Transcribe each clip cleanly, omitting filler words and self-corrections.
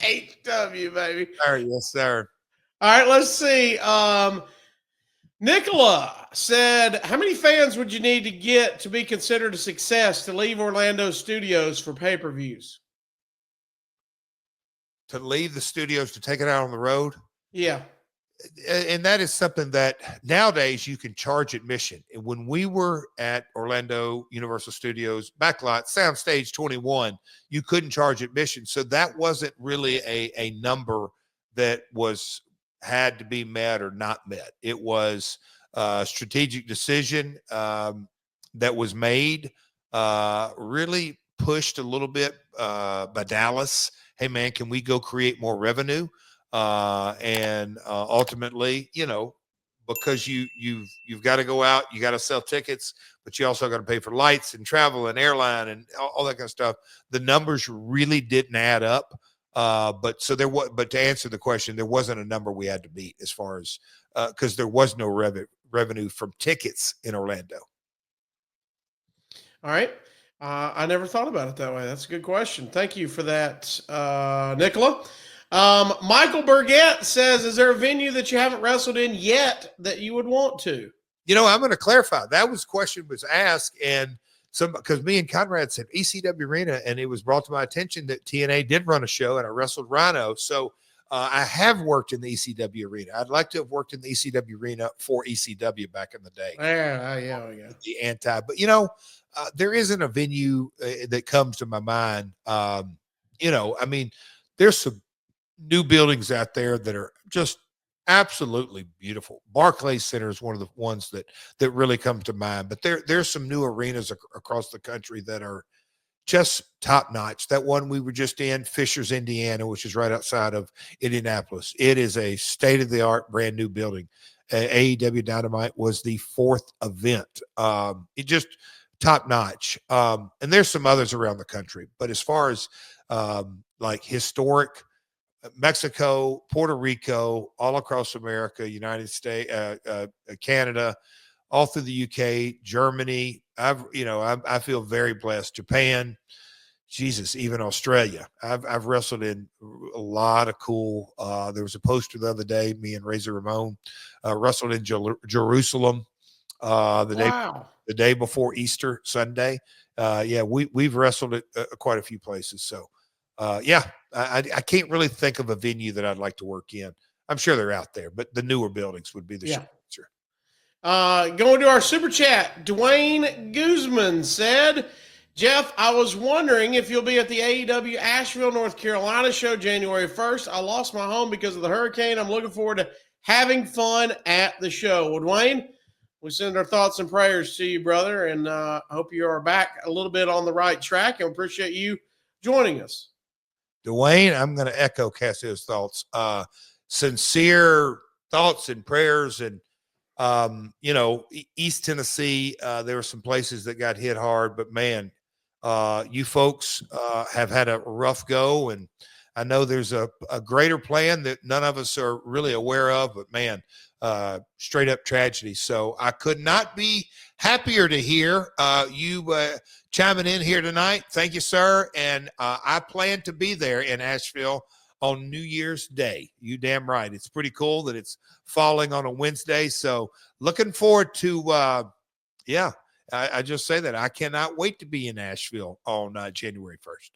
HW, baby. Sir, yes, sir. All right, let's see. Nicola said, how many fans would you need to get to be considered a success to leave Orlando studios for pay-per-views? To leave the studios to take it out on the road? Yeah. And that is something that nowadays you can charge admission. And when we were at Orlando Universal Studios backlot soundstage 21, you couldn't charge admission. So that wasn't really a number that had to be met or not met. It was a strategic decision that was made, really pushed a little bit by Dallas. Hey man, can we go create more revenue? And ultimately, because you've got to go out, you got to sell tickets, but you also got to pay for lights and travel and airline and all that kind of stuff. The numbers really didn't add up. But to answer the question, there wasn't a number we had to beat as far as, because there was no revenue from tickets in Orlando. All right. I never thought about it that way. That's a good question. Thank you for that, Nicola. Michael Burgett says, is there a venue that you haven't wrestled in yet that you would want to? I'm going to clarify. That question was asked, and because me and Conrad said ECW Arena, and it was brought to my attention that TNA did run a show, and I wrestled Rhino. So I have worked in the ECW Arena. I'd like to have worked in the ECW Arena for ECW back in the day. Yeah. The anti, but there isn't a venue that comes to my mind. There's some new buildings out there that are just absolutely beautiful. Barclays Center is one of the ones that really come to mind, but there's some new arenas across the country that are just top notch. That one we were just in, Fishers, Indiana, which is right outside of Indianapolis. It is a state of the art, brand new building. AEW Dynamite was the 4th event. It just top notch. And there's some others around the country, but as far as like historic, Mexico, Puerto Rico, all across America, United States, Canada, all through the UK, Germany. I feel very blessed. Japan, Jesus, even Australia. I've wrestled in a lot of cool. There was a poster the other day. Me and Razor Ramon wrestled in Jerusalem the day before Easter Sunday. We've wrestled at quite a few places. So. I can't really think of a venue that I'd like to work in. I'm sure they're out there, but the newer buildings would be the short answer. Going to our super chat, Dwayne Guzman said, Jeff, I was wondering if you'll be at the AEW Asheville, North Carolina show January 1st. I lost my home because of the hurricane. I'm looking forward to having fun at the show. Well, Dwayne, we send our thoughts and prayers to you, brother, and I hope you are back a little bit on the right track, and appreciate you joining us. Dwayne, I'm going to echo Cassie's thoughts. Sincere thoughts and prayers. And, East Tennessee, there were some places that got hit hard, but man, you folks have had a rough go. And I know there's a greater plan that none of us are really aware of, but man, straight up tragedy. So I could not be happier to hear you chiming in here tonight. Thank you, sir. And I plan to be there in Asheville on New Year's Day. You damn right. It's pretty cool that it's falling on a Wednesday. So looking forward to, I just say that I cannot wait to be in Asheville on January 1st.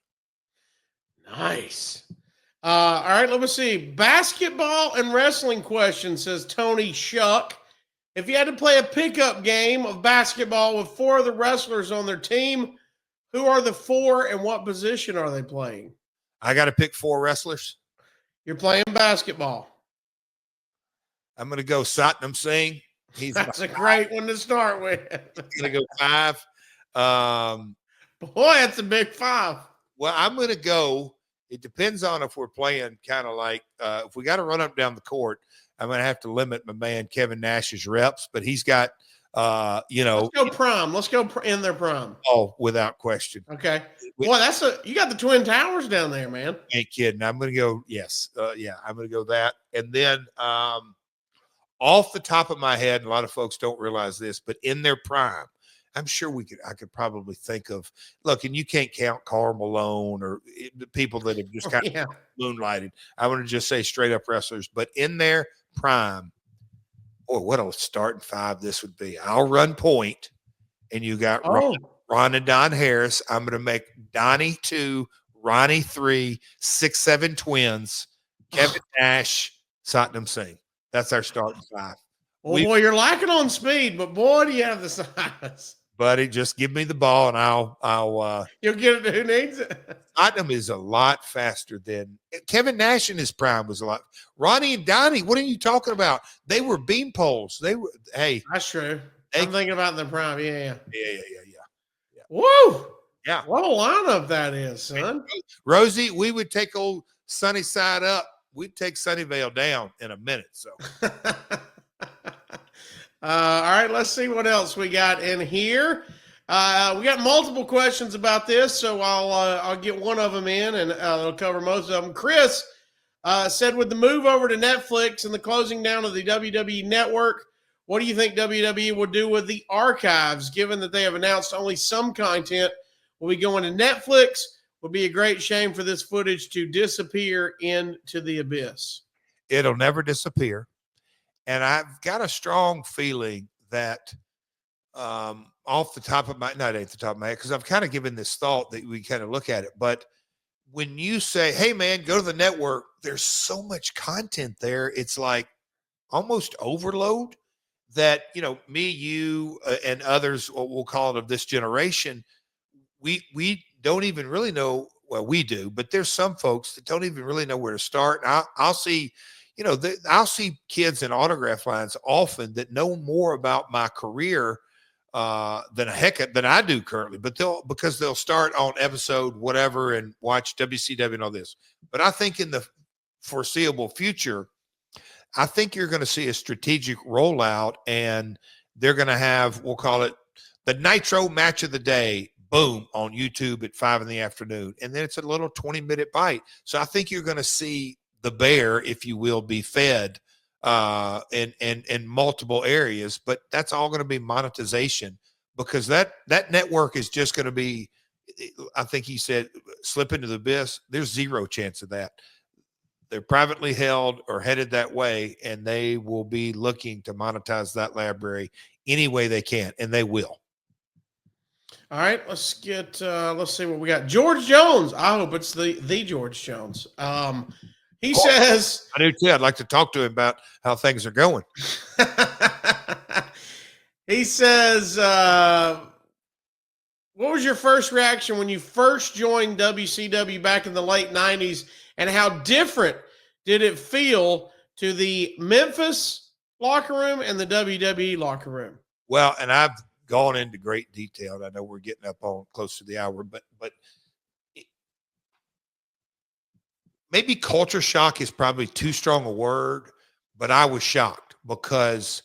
Nice. All right, let me see. Basketball and wrestling question, says Tony Shuck. If you had to play a pickup game of basketball with 4 of the wrestlers on their team, who are the 4 and what position are they playing? I got to pick 4 wrestlers. You're playing basketball. I'm going to go Satnam Singh. That's a great one to start with. I'm going to go 5. Boy, that's a big 5. Well, I'm going to go. It depends on if we're playing kind of like if we got to run up down the court, I'm going to have to limit my man Kevin Nash's reps, but he's got, Let's go prime. Let's go in their prime. Oh, without question. Okay. Boy, you got the Twin Towers down there, man. Ain't kidding. I'm going to go, yes. I'm going to go that. And then off the top of my head, and a lot of folks don't realize this, but in their prime, I'm sure I could probably think of, look, and you can't count Karl Malone or the people that have just kind Yeah. of moonlighted. I want to just say straight up wrestlers, but in their prime, boy, what a starting five this would be. I'll run point, and you got Oh, Ron and Don Harris. I'm going to make Donnie 2, Ronnie 3, 6, 7 twins, Kevin Nash, Satnam Singh. That's our starting five. well, boy, you're lacking on speed, but boy, do you have the size. Buddy, just give me the ball and I'll You'll get it to who needs it. Tottenham is a lot faster than Kevin Nash in his prime was a lot. Ronnie and Donnie, what are you talking about? They were beam poles. They were, hey. That's true. I'm thinking about the prime. Yeah. Yeah. Woo! Yeah. What a lineup that is, son. Rosie, we would take old Sunnyside up. We'd take Sunnyvale down in a minute. So all right, let's see what else we got in here. We got multiple questions about this, so I'll get one of them in, and it'll cover most of them. Chris said, with the move over to Netflix and the closing down of the WWE Network, what do you think WWE will do with the archives, given that they have announced only some content will be going to Netflix? Would be a great shame for this footage to disappear into the abyss. it'll never disappear. And I've got a strong feeling that off the top of my, not at the top of my head, because I've kind of given this thought that we kind of look at it. But when you say, hey, man, go to the network, there's so much content there. It's like almost overload that, me, you, and others, what we'll call it, of this generation, we don't even really know. Well, we do, but there's some folks that don't even really know where to start. And I'll see, I'll see kids in autograph lines often that know more about my career than I do currently, but because they'll start on episode whatever and watch WCW and all this. But I think in the foreseeable future, I think you're going to see a strategic rollout, and they're going to have, we'll call it the Nitro match of the day, boom, on YouTube at 5 p.m. And then it's a little 20-minute bite. So I think you're going to see the bear, if you will, be fed in multiple areas, but that's all going to be monetization, because that network is just going to be, I think he said, slip into the abyss. There's zero chance of that. They're privately held or headed that way, and they will be looking to monetize that library any way they can, and they will. All right, let's see what we got. George Jones. I hope it's the George Jones. He says, I do too. I'd like to talk to him about how things are going. He says, what was your first reaction when you first joined WCW back in the late 90s, and how different did it feel to the Memphis locker room and the WWE locker room? Well, and I've gone into great detail. I know we're getting up on close to the hour, but maybe culture shock is probably too strong a word, but I was shocked because,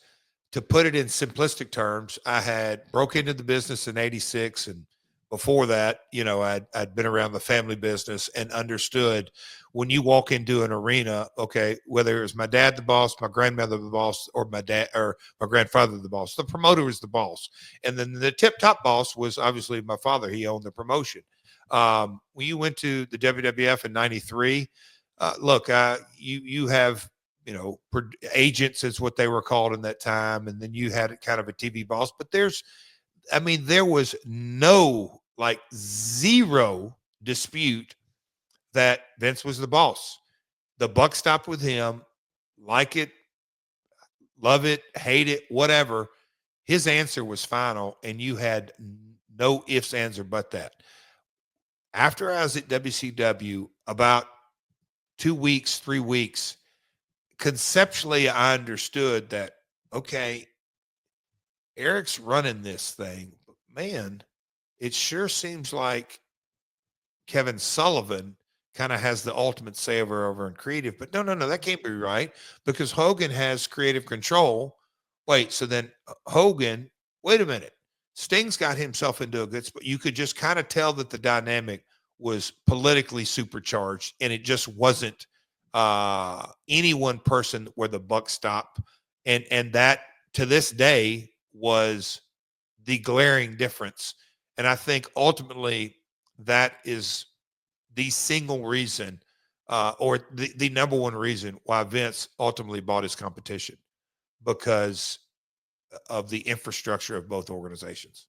to put it in simplistic terms, I had broke into the business in 86. And before that, I'd been around the family business and understood when you walk into an arena, okay, whether it was my dad, the boss, my grandmother, the boss, or my dad or my grandfather, the boss, the promoter was the boss. And then the tip top boss was obviously my father. He owned the promotion. When you went to the WWF in 93, look, you have, agents is what they were called in that time. And then you had kind of a TV boss, but there was no, like, zero dispute that Vince was the boss. The buck stopped with him. Like it, love it, hate it, whatever. His answer was final, and you had no ifs, ands, or but that. After I was at WCW, about 2 weeks, 3 weeks, conceptually, I understood that, okay, Eric's running this thing, but man, it sure seems like Kevin Sullivan kind of has the ultimate say over in creative. But no, that can't be right, because Hogan has creative control. Wait, so then Hogan, wait a minute, Sting's got himself into a good spot. You could just kind of tell that the dynamic was politically supercharged, and it just wasn't any one person where the buck stopped. And that, to this day, was the glaring difference. And I think ultimately that is the single reason, or the number one reason why Vince ultimately bought his competition, because of the infrastructure of both organizations.